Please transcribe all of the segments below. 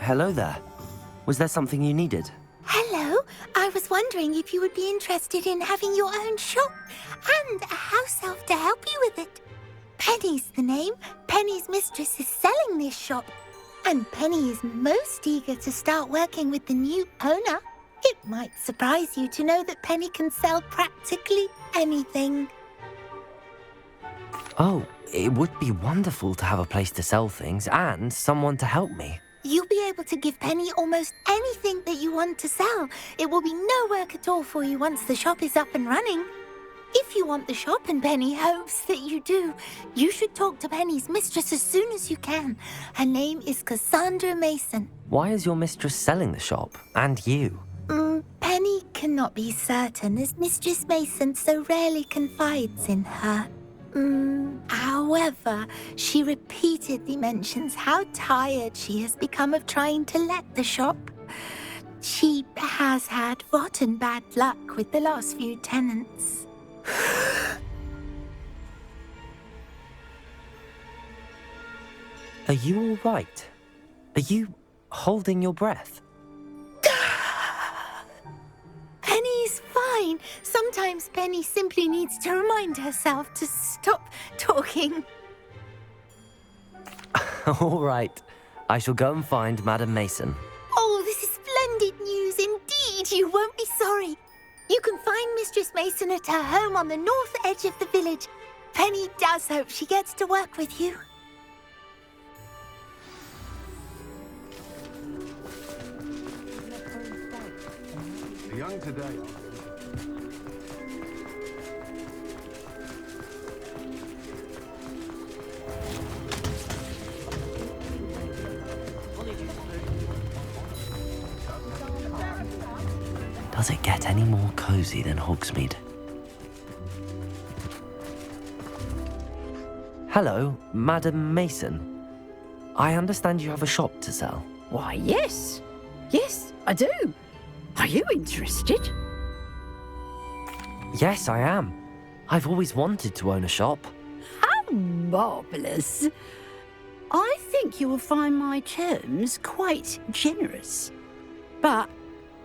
Hello there. Was there something you needed? Hello. I was wondering if you would be interested in having your own shop and a house elf to help you with it. Penny's the name. Penny's mistress is selling this shop. And Penny is most eager to start working with the new owner. It might surprise you to know that Penny can sell practically anything. Oh, it would be wonderful to have a place to sell things and someone to help me. You'll be able to give Penny almost anything that you want to sell. It will be no work at all for you once the shop is up and running. If you want the shop and Penny hopes that you do, you should talk to Penny's mistress as soon as you can. Her name is Cassandra Mason. Why is your mistress selling the shop? And you? Penny cannot be certain as Mistress Mason so rarely confides in her. However, she repeatedly mentions how tired she has become of trying to let the shop. She has had rotten bad luck with the last few tenants. Are you all right? Are you holding your breath? Penny's fine. Sometimes Penny simply needs to remind herself to stop talking. All right. I shall go and find Madam Mason. Oh, this is splendid news indeed. You won't be sorry. You can find Mistress Mason at her home on the north edge of the village. Penny does hope she gets to work with you. The young today. Does it get any more cozy than Hogsmeade? Hello, Madam Mason. I understand you have a shop to sell. Why, yes. Yes, I do. Are you interested? Yes, I am. I've always wanted to own a shop. How marvellous. I think you will find my terms quite generous. But,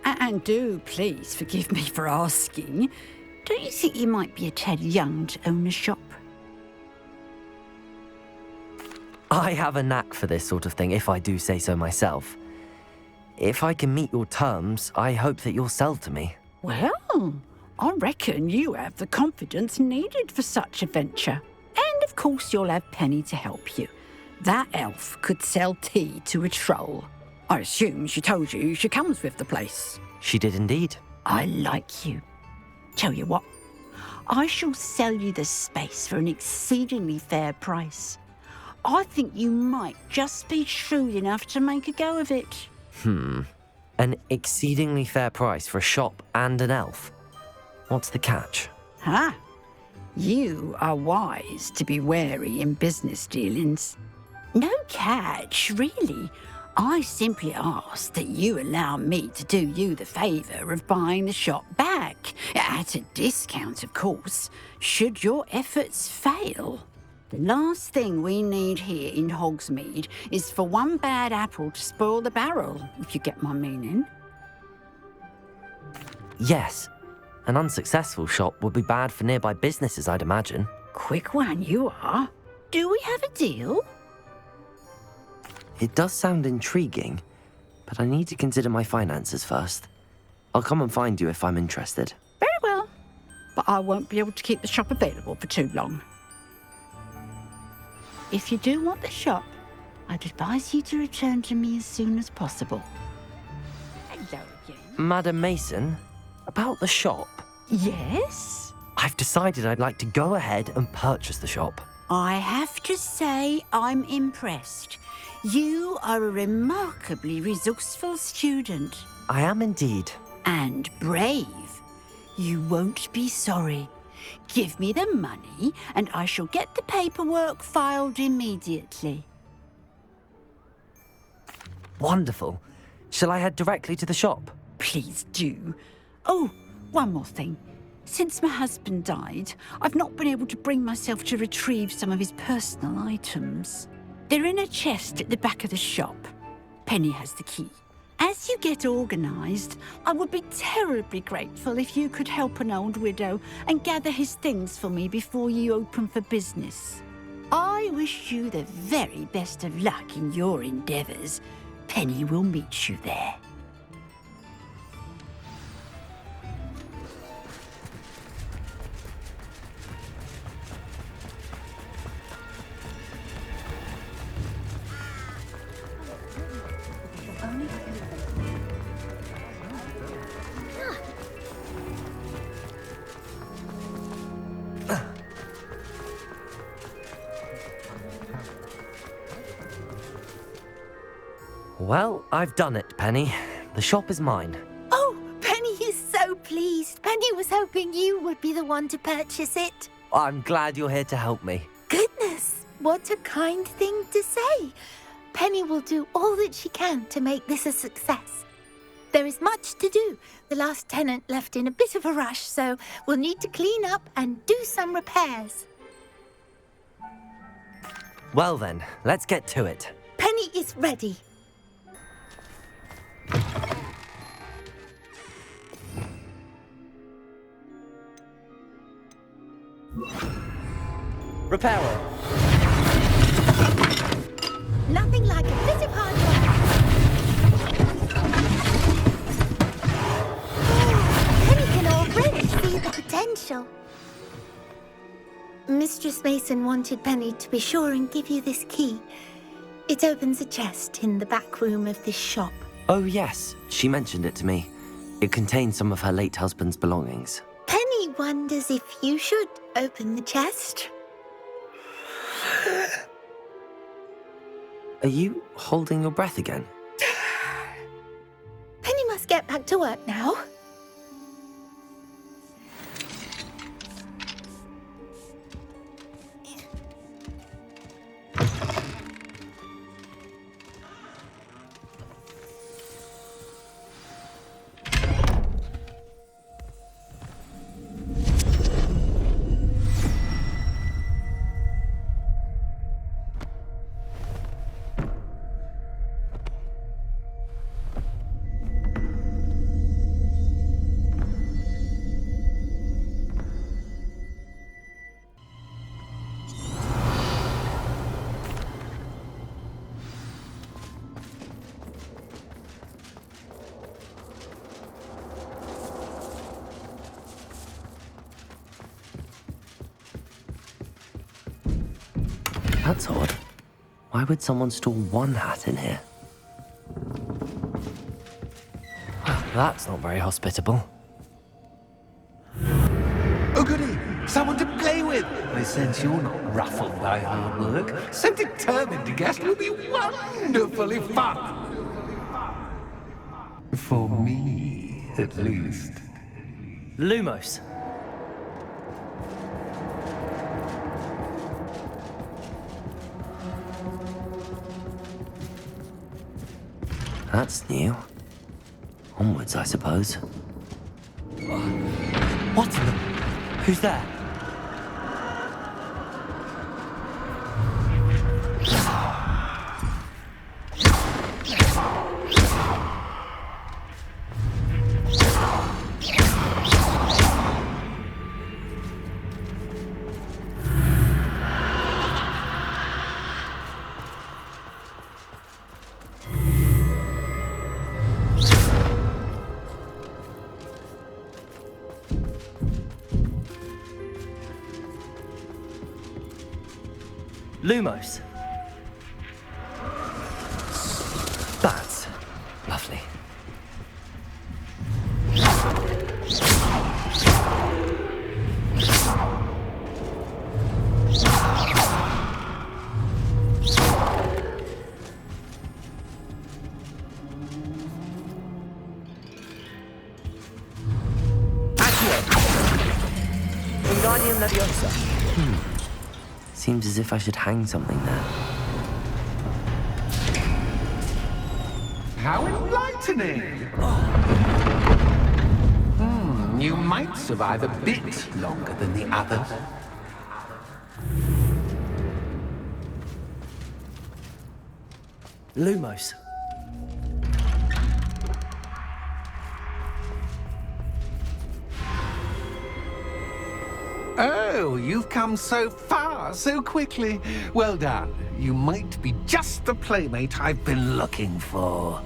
and do please forgive me for asking, don't you think you might be a tad young to own a shop? I have a knack for this sort of thing, if I do say so myself. If I can meet your terms, I hope that you'll sell to me. Well, I reckon you have the confidence needed for such a venture. And of course you'll have Penny to help you. That elf could sell tea to a troll. I assume she told you she comes with the place. She did indeed. I like you. Tell you what, I shall sell you the space for an exceedingly fair price. I think you might just be shrewd enough to make a go of it. An exceedingly fair price for a shop and an elf. What's the catch? Ah, you are wise to be wary in business dealings. No catch, really. I simply ask that you allow me to do you the favour of buying the shop back, at a discount, of course, should your efforts fail. The last thing we need here in Hogsmeade is for one bad apple to spoil the barrel, if you get my meaning. Yes. An unsuccessful shop would be bad for nearby businesses, I'd imagine. Quick one you are. Do we have a deal? It does sound intriguing, but I need to consider my finances first. I'll come and find you if I'm interested. Very well. But I won't be able to keep the shop available for too long. If you do want the shop, I'd advise you to return to me as soon as possible. Hello again. Madam Mason, about the shop. Yes? I've decided I'd like to go ahead and purchase the shop. I have to say I'm impressed. You are a remarkably resourceful student. I am indeed. And brave. You won't be sorry. Give me the money, and I shall get the paperwork filed immediately. Wonderful. Shall I head directly to the shop? Please do. Oh, one more thing. Since my husband died, I've not been able to bring myself to retrieve some of his personal items. They're in a chest at the back of the shop. Penny has the key. As you get organised, I would be terribly grateful if you could help an old widow and gather his things for me before you open for business. I wish you the very best of luck in your endeavours. Penny will meet you there. Well, I've done it, Penny. The shop is mine. Oh, Penny is so pleased. Penny was hoping you would be the one to purchase it. I'm glad you're here to help me. Goodness, what a kind thing to say. Penny will do all that she can to make this a success. There is much to do. The last tenant left in a bit of a rush, so we'll need to clean up and do some repairs. Well then, let's get to it. Penny is ready. Repairer. Nothing like a bit of hard work. Penny can already see the potential. Mistress Mason wanted Penny to be sure and give you this key. It opens a chest in the back room of this shop. Oh yes, she mentioned it to me. It contains some of her late husband's belongings. Penny wonders if you should open the chest. Are you holding your breath again? Penny must get back to work now. That's odd. Why would someone store one hat in here? Well, that's not very hospitable. Oh goody, someone to play with. I sense you're not ruffled by hard work. So determined a guest will be wonderfully fun. For me, at least. Lumos. That's new. Onwards, I suppose. What in the... Who's there? Lumos. Bats. Lovely. Wingardium Leviosa. Seems as if I should hang something there. How enlightening! You might survive a bit longer than the others. Lumos. Oh, you've come so far, so quickly. Well done. You might be just the playmate I've been looking for.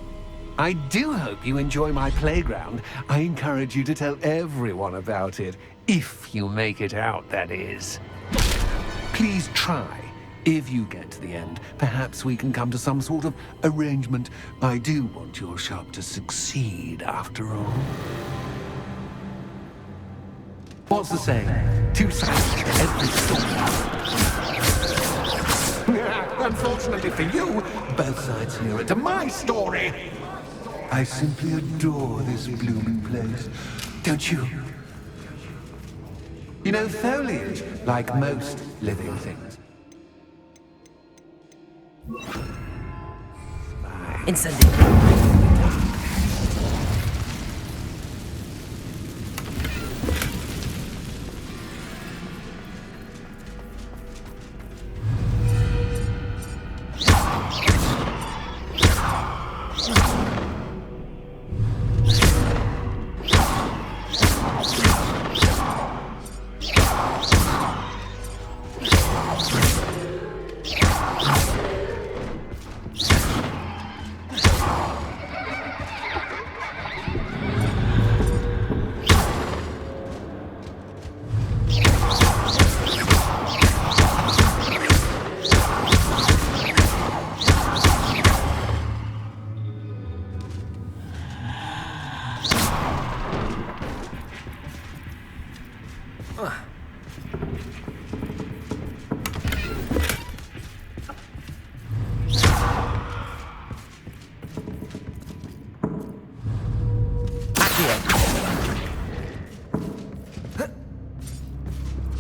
I do hope you enjoy my playground. I encourage you to tell everyone about it. If you make it out, that is. Please try. If you get to the end, perhaps we can come to some sort of arrangement. I do want your shop to succeed, after all. What's the saying? Two sides to every story. Unfortunately for you, both sides hear it to my story. I simply adore this blooming place, don't you? You know, foliage, like most living things. Incendio.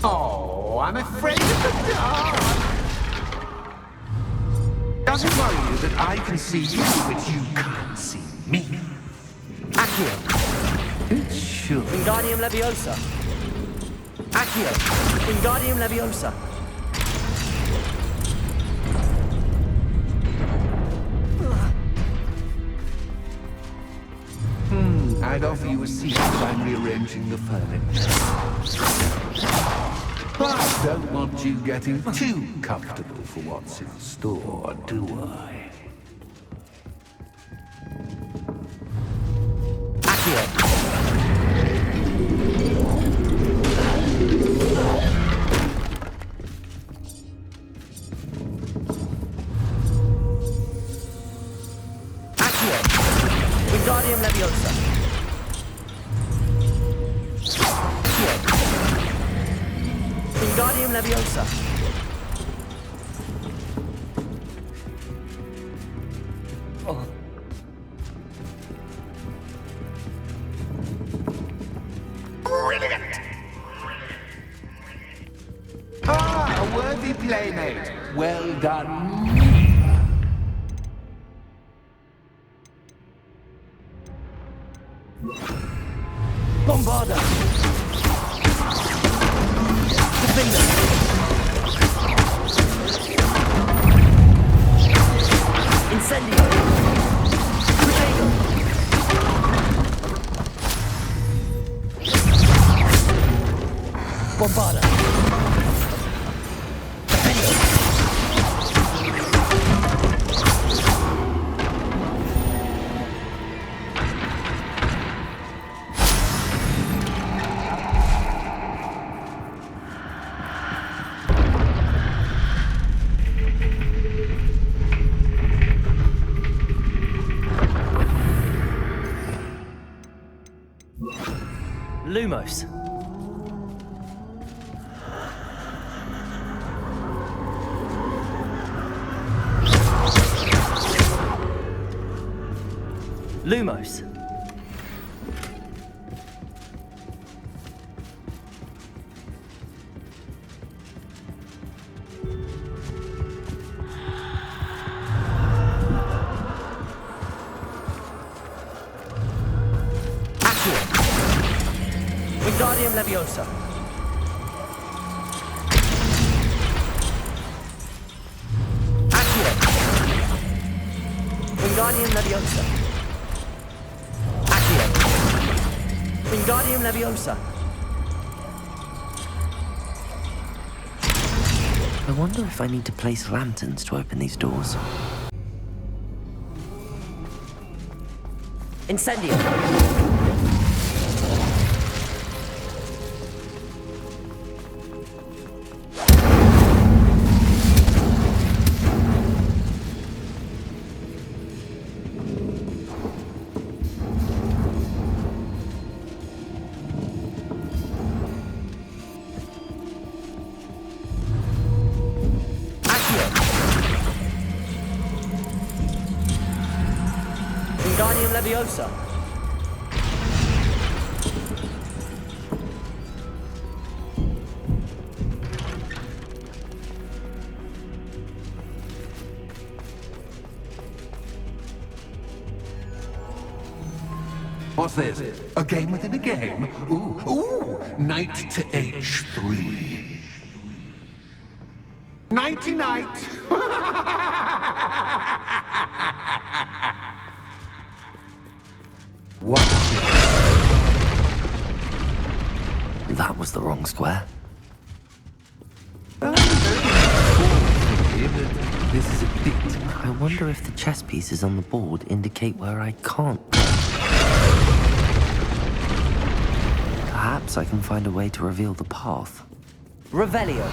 Oh, I'm afraid of the dark. Does it worry you that I can see you, but you can't see me? Accio. It should. Wingardium Leviosa. Accio. Wingardium Leviosa. I'd offer you a seat, but I'm rearranging the furniture. I don't want you getting too comfortable for what's in store, do I? Accio. Accio. Wingardium Leviosa. Wingardium Leviosa. Oh. Brilliant! Ah, a worthy playmate. Well done. Bombarda. Defender. Incendio. Protego. Bombarda. Defender. Lumos. Lumos. Wingardium Leviosa. Accio. Wingardium Leviosa. Accio. Wingardium Leviosa. I wonder if I need to place lanterns to open these doors. Incendio! Wingardium Leviosa. What's this? A game within a game? Ooh, knight to H3. Nighty-night! What? That was the wrong square. This is a bit. I wonder if the chess pieces on the board indicate where I can't go. Perhaps I can find a way to reveal the path. Revelio.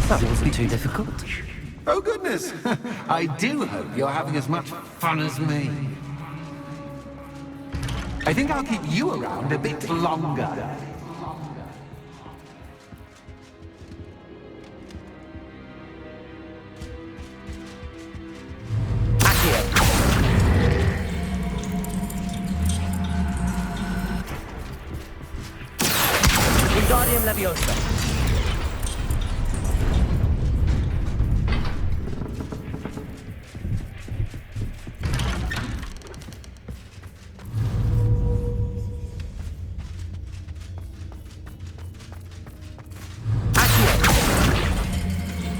That wasn't too difficult. Oh, goodness. I do hope you're having as much fun as me. I think I'll keep you around a bit longer. Wingardium Leviosa.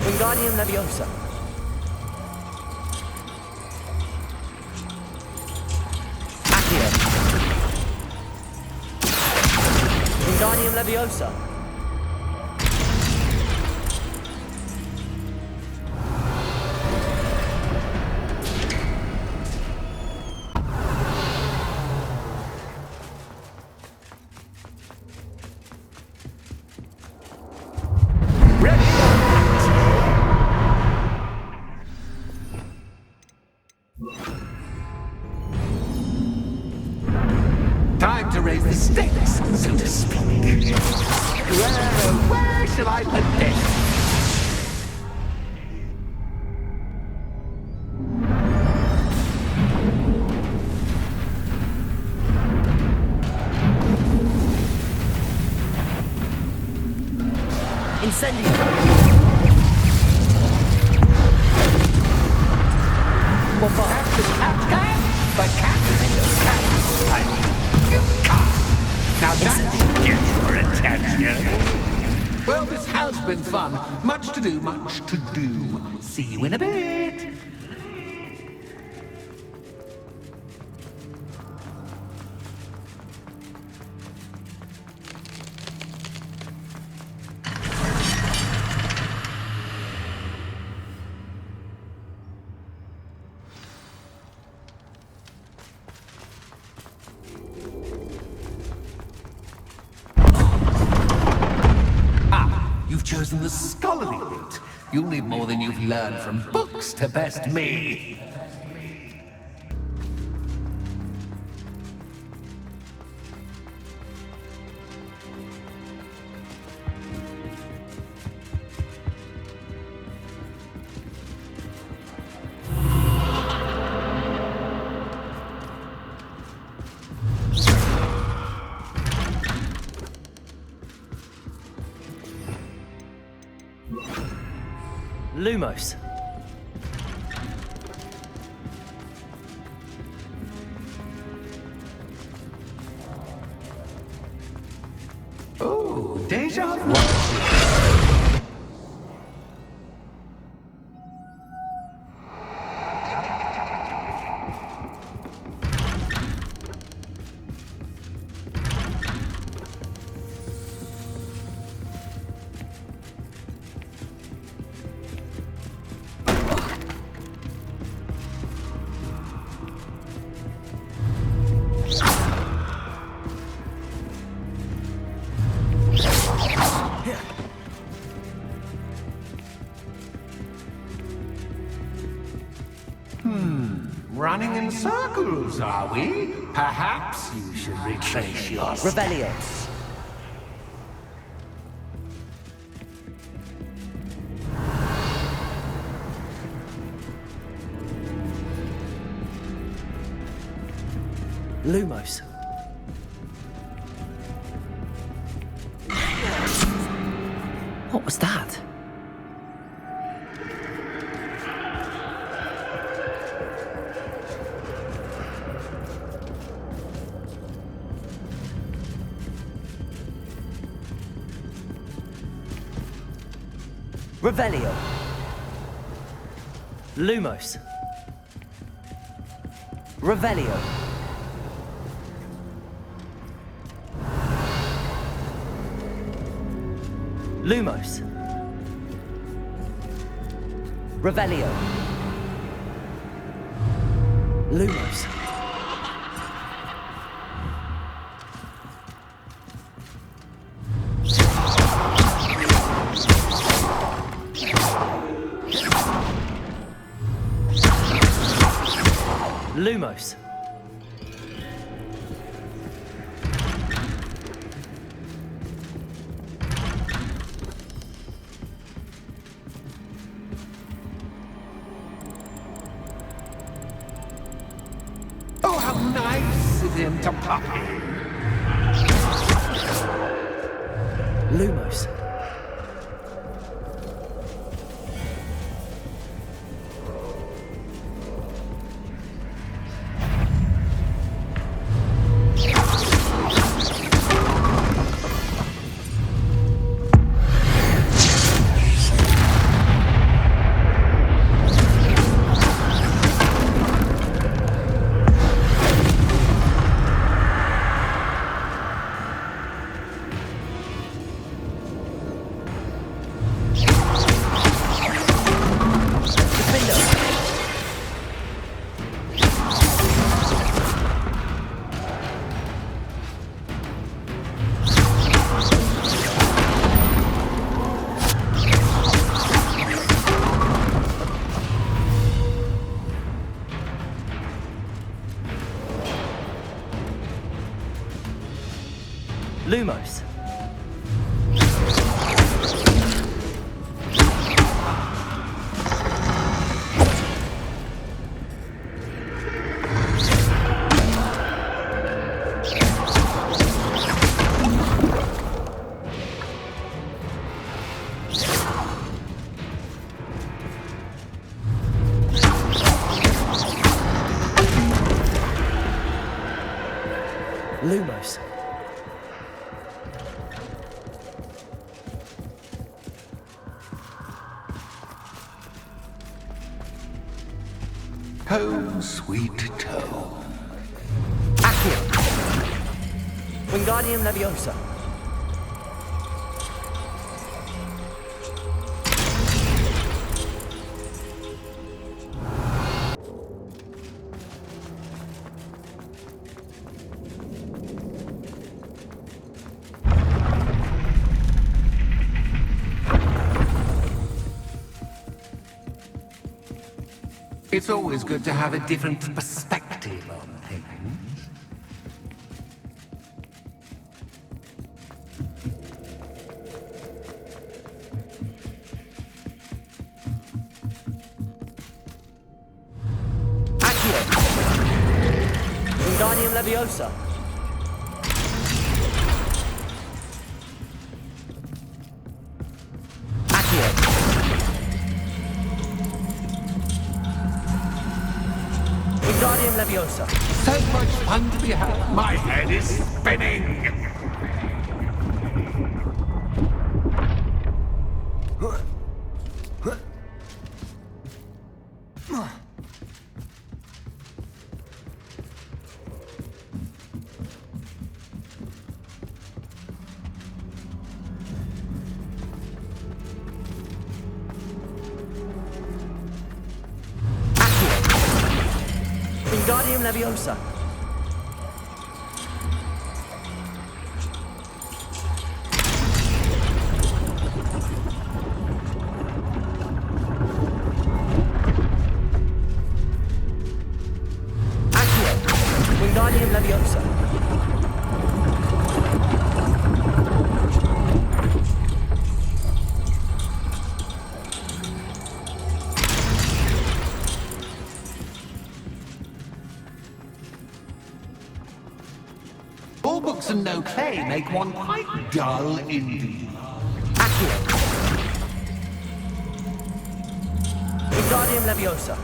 Wingardium Leviosa. Accio. Wingardium Leviosa. Time to raise the stakes, so to speak. Where shall I put this? Incendio. Well, perhaps the cat can, but cat is in your cat. You can't. Now that gets your attention. Well, this has been fun. Much to do, much to do. See you in a bit. You've chosen the scholarly route. You'll need more than you've learned from books to best me. Lumos. Oh, deja vu. Running in circles, are we? Perhaps you should retrace your steps. Revelio. Lumos. What was that? Revelio. Lumos. Revelio. Lumos. Revelio. Lumos. Lumos. Oh, how nice of him to pop in. Lumos. Lumos. Lumos. Home, sweet home. Accio. Wingardium Leviosa. It's always good to have a different perspective on things. Accio. Wingardium Leviosa. Accio. Wingardium Leviosa. So much fun to be had. My head is spinning. Wingardium Leviosa. play make one quite dull indeed. Accio. Wingardium Leviosa.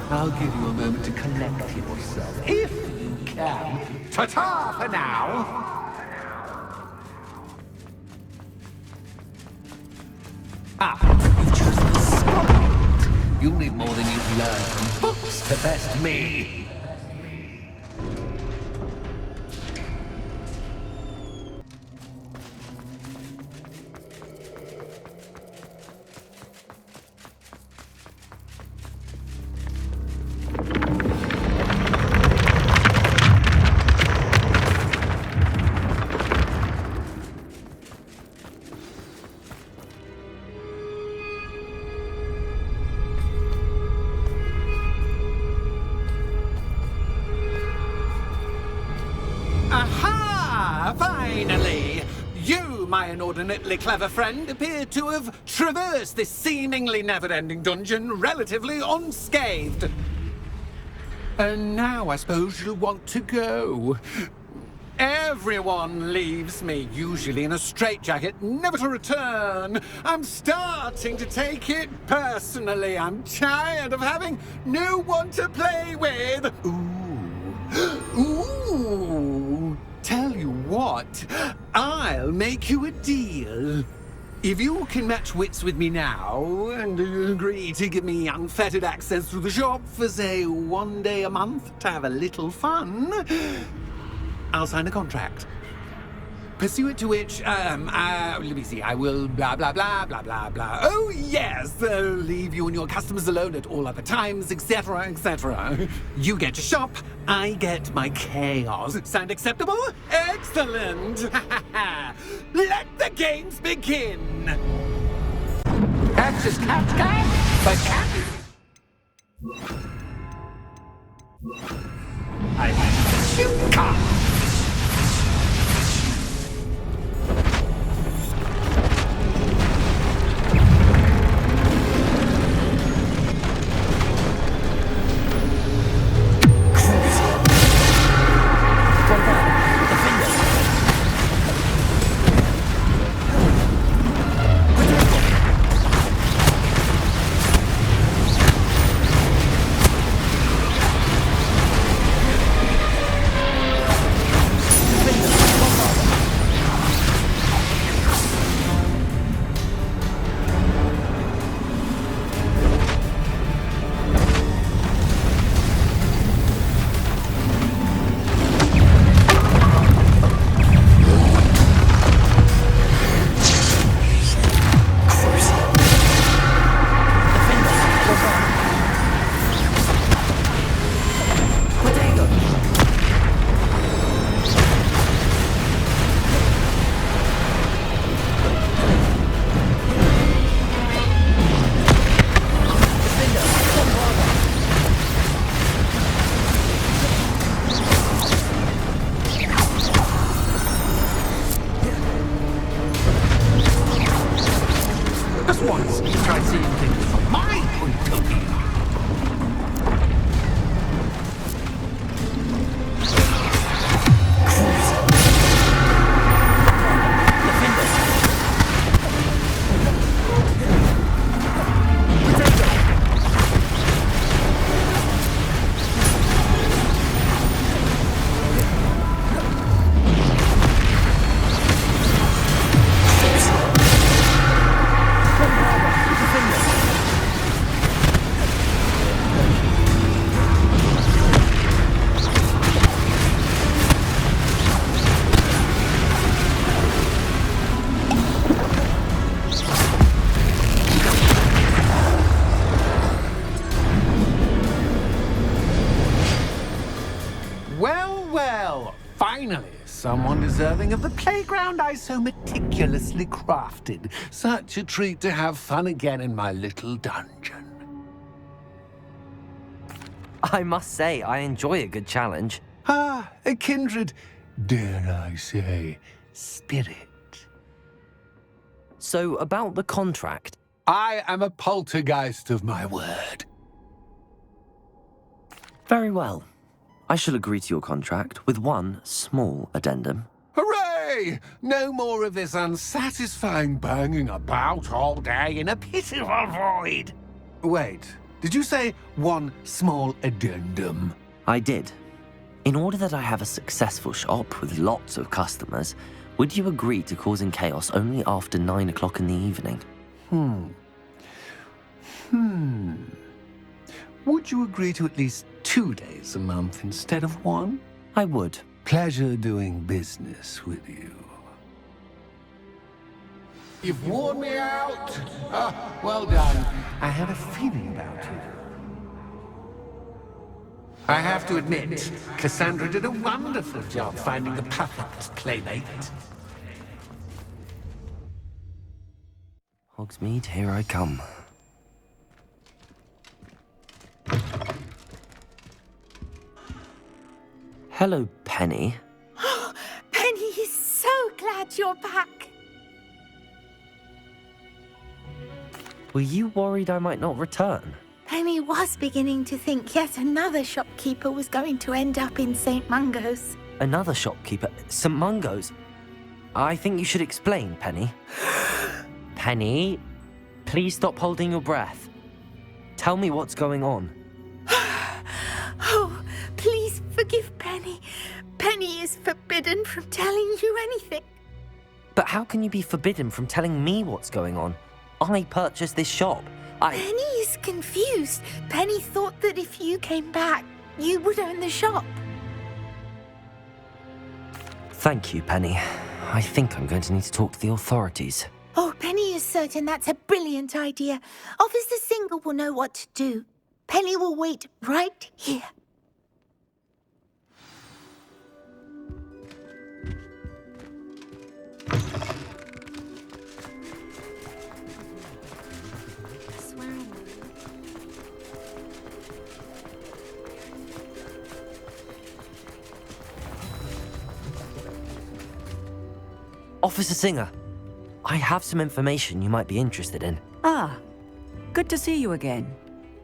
I'll give you a moment to collect yourself, if you can. Ta-ta for now! You've chosen the spot. You'll need more than you've learned from books to best me. Aha! Finally! You, my inordinately clever friend, appear to have traversed this seemingly never-ending dungeon relatively unscathed. And now I suppose you'll want to go. Everyone leaves me, usually in a straitjacket, never to return. I'm starting to take it personally. I'm tired of having no one to play with. Ooh, tell you what, I'll make you a deal. If you can match wits with me now and agree to give me unfettered access to the shop for, say, 1 day a month to have a little fun, I'll sign a contract. Pursuant to which, let me see, I will blah, blah, blah, blah, blah, blah. Oh, yes, leave you and your customers alone at all other times, etc., etc. You get your shop, I get my chaos. Sound acceptable? Excellent! Let the games begin! Catch is cat, but cat... I shoot cat! Once, try seeing things from my point of view. someone deserving of the playground I so meticulously crafted. Such a treat to have fun again in my little dungeon. I must say, I enjoy a good challenge. Ah, a kindred, dare I say, spirit. So, about the contract. I am a poltergeist of my word. Very well. I shall agree to your contract with one small addendum. Hooray! No more of this unsatisfying banging about all day in a pitiful void. Wait, did you say one small addendum? I did. In order that I have a successful shop with lots of customers, would you agree to causing chaos only after 9 o'clock in the evening? Would you agree to at least 2 days a month instead of one? I would. Pleasure doing business with you. You've worn me out. Ah, well done. I have a feeling about you. I have to admit, Cassandra did a wonderful job finding the perfect playmate. Hogsmeade, here I come. Hello, Penny. Penny is so glad you're back. Were you worried I might not return? Penny was beginning to think yet another shopkeeper was going to end up in St. Mungo's. Another shopkeeper? St. Mungo's? I think you should explain, Penny. Penny, please stop holding your breath. Tell me what's going on. Oh, please forgive Penny. Penny is forbidden from telling you anything. But how can you be forbidden from telling me what's going on? I purchased this shop. Penny is confused. Penny thought that if you came back, you would own the shop. Thank you, Penny. I think I'm going to need to talk to the authorities. Oh, Penny is certain that's a brilliant idea. Officer Single will know what to do. Penny will wait right here. Officer Singer, I have some information you might be interested in. Ah, good to see you again.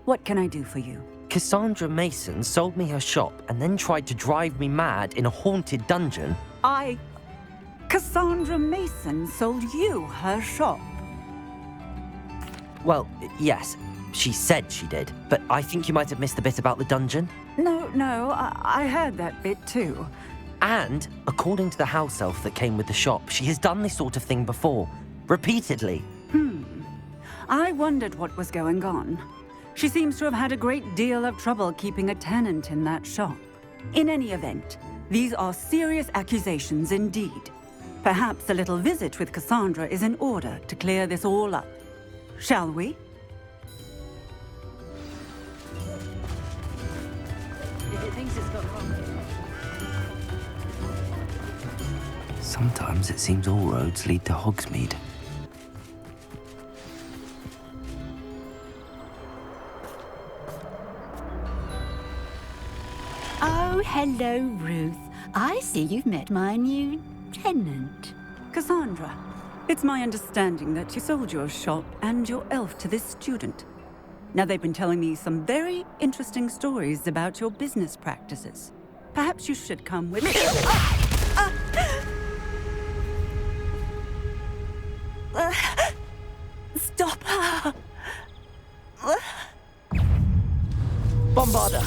What can I do for you? Cassandra Mason sold me her shop and then tried to drive me mad in a haunted dungeon. Cassandra Mason sold you her shop. Well, yes, she said she did, but I think you might have missed the bit about the dungeon. No, I heard that bit too. And, according to the house elf that came with the shop, she has done this sort of thing before. Repeatedly. I wondered what was going on. She seems to have had a great deal of trouble keeping a tenant in that shop. In any event, these are serious accusations indeed. Perhaps a little visit with Cassandra is in order to clear this all up. Shall we? Sometimes it seems all roads lead to Hogsmeade. Oh, hello, Ruth. I see you've met my new tenant. Cassandra, it's my understanding that you sold your shop and your elf to this student. Now, they've been telling me some very interesting stories about your business practices. Perhaps you should come with me. Stop her. Bombarder!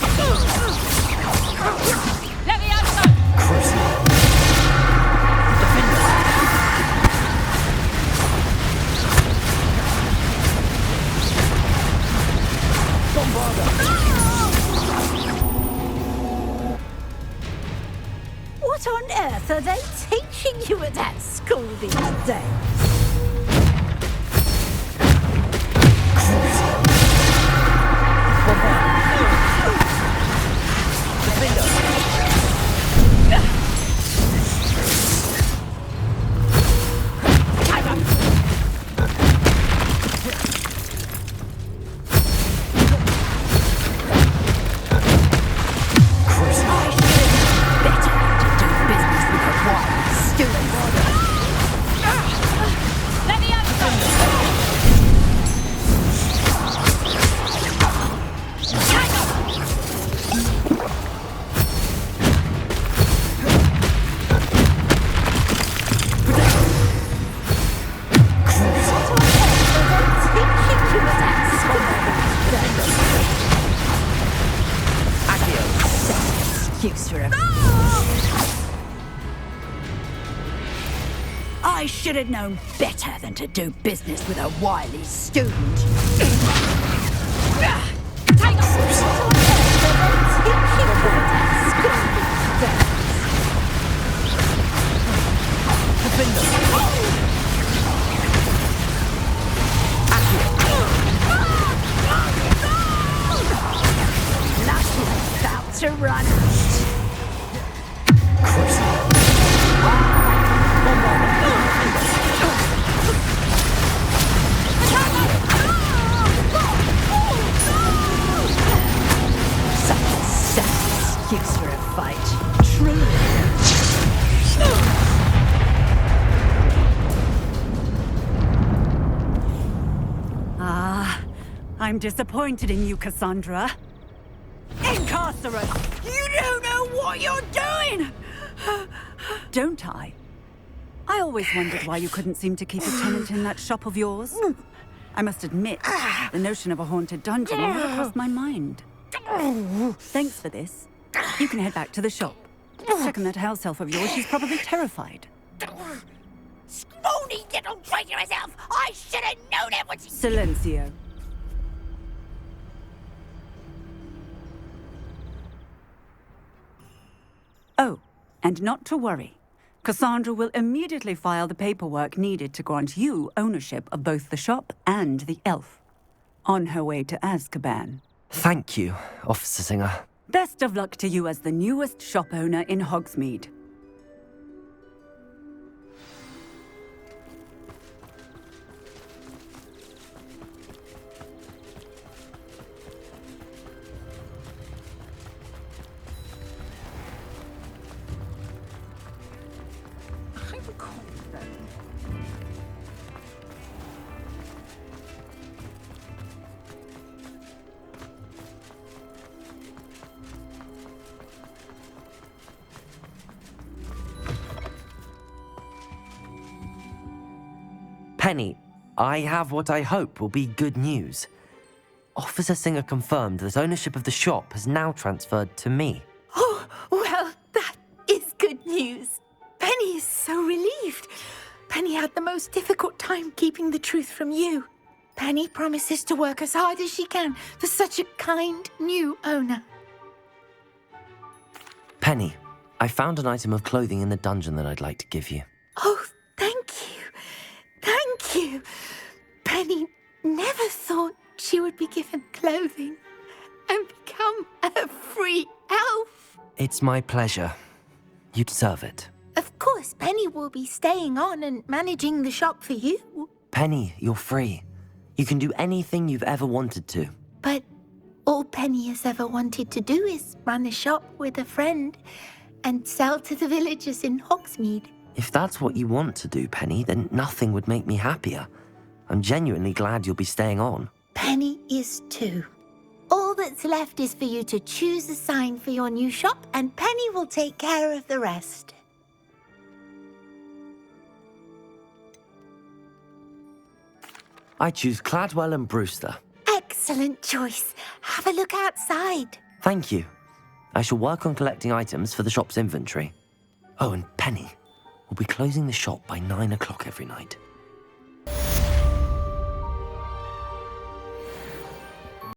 What on earth are they teaching you at that school these days? I should have known better than to do business with a wily student. Take about to run. Excuse for a fight. Truly. I'm disappointed in you, Cassandra. Incarcerate! You don't know what you're doing! Don't I? I always wondered why you couldn't seem to keep a tenant in that shop of yours. I must admit, the notion of a haunted dungeon never crossed my mind. Thanks for this. You can head back to the shop. Check on that house elf of yours. She's probably terrified. Scrawny little traitor herself! I should have known it was... Silencio. Oh, and not to worry. Cassandra will immediately file the paperwork needed to grant you ownership of both the shop and the elf. On her way to Azkaban. Thank you, Officer Singer. Best of luck to you as the newest shop owner in Hogsmeade. Penny, I have what I hope will be good news. Officer Singer confirmed that ownership of the shop has now transferred to me. Oh, well, that is good news. Penny is so relieved. Penny had the most difficult time keeping the truth from you. Penny promises to work as hard as she can for such a kind new owner. Penny, I found an item of clothing in the dungeon that I'd like to give you. Oh, thank you. Thank you. Penny never thought she would be given clothing and become a free elf. It's my pleasure. You deserve it. Of course, Penny will be staying on and managing the shop for you. Penny, you're free. You can do anything you've ever wanted to. But all Penny has ever wanted to do is run a shop with a friend and sell to the villagers in Hogsmeade. If that's what you want to do, Penny, then nothing would make me happier. I'm genuinely glad you'll be staying on. Penny is too. All that's left is for you to choose a sign for your new shop, and Penny will take care of the rest. I choose Cladwell and Brewster. Excellent choice. Have a look outside. Thank you. I shall work on collecting items for the shop's inventory. Oh, and Penny, we'll be closing the shop by 9 o'clock every night.